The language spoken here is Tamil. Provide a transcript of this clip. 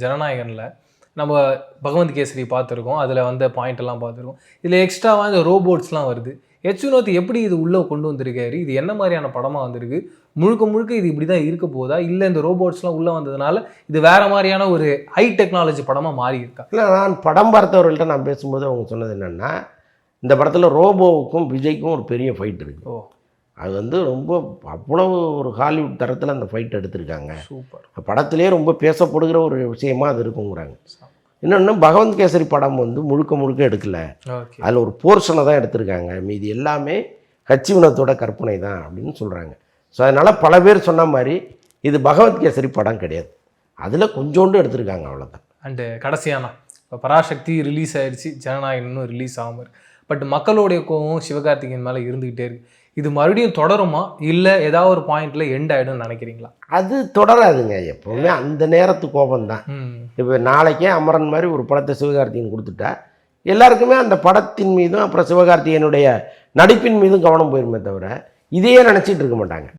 ஜனநாயகன்ல நம்ம பகவந்த் கேசரி பார்த்துருக்கோம். அதில் வந்த பாயிண்ட் எல்லாம் பார்த்துருக்கோம். இதில் எக்ஸ்ட்ராவாக இந்த ரோபோட்ஸ்லாம் வருது. எச் வினோத் எப்படி இது உள்ளே கொண்டு வந்திருக்காரு? இது என்ன மாதிரியான படமாக வந்திருக்கு? முழுக்க முழுக்க இது இப்படி தான் இருக்க போதா, இல்லை இந்த ரோபோட்ஸ்லாம் உள்ளே வந்ததுனால இது வேற மாதிரியான ஒரு ஹை டெக்னாலஜி படமாக மாறி இருக்கா? இல்லை, நான் படம் பார்த்தவர்கள்ட்ட நான் பேசும்போது அவங்க சொன்னது என்னென்னா, இந்த படத்தில் ரோபோவுக்கும் விஜய்க்கும் ஒரு பெரிய ஃபைட் இருக்குது. ஓ, அது வந்து ரொம்ப அவ்வளவு ஒரு ஹாலிவுட் தரத்தில் அந்த ஃபைட் எடுத்திருக்காங்க. சூப்பர். படத்திலே ரொம்ப பேசப்படுகிற ஒரு விஷயமா அது இருக்குங்கிறாங்க. இன்னொன்று, பகவந்த் கேசரி படம் வந்து முழுக்க முழுக்க எடுக்கலை, ஓகே, அதில் ஒரு போர்ஷனை தான் எடுத்திருக்காங்க. மீதி எல்லாமே கட்சி வினத்தோட கற்பனை தான் அப்படின்னு சொல்கிறாங்க. ஸோ அதனால் பல பேர் சொன்ன மாதிரி இது பகவத் கேசரி படம் கிடையாது, அதில் கொஞ்சோண்டு எடுத்திருக்காங்க, அவ்வளோதான். அண்டு கடைசியானா இப்போ பராசக்தி ரிலீஸ் ஆயிடுச்சு, ஜனநாயகன் இன்னும் ரிலீஸ் ஆகாமல் இருக்கு. பட் மக்களுடைய கோவம் சிவகார்த்திகேயன் மேலே இருந்துக்கிட்டே இருக்கு. இது மறுபடியும் தொடருமா, இல்லை ஏதாவது ஒரு பாயிண்ட்ல எண்ட் ஆகிடும்னு நினைக்கிறீங்களா? அது தொடராதுங்க, எப்போவுமே அந்த நேரத்து கோபம்தான். இப்போ நாளைக்கே அமரன் மாதிரி ஒரு படத்தை சிவகார்த்திகேயன் கொடுத்துட்டா எல்லாருக்குமே அந்த படத்தின் மீதும் அப்புறம் சிவகார்த்திகேயனுடைய நடிப்பின் மீதும் கவனம் போயிருமே தவிர இதையே நினச்சிட்டு இருக்க மாட்டாங்க.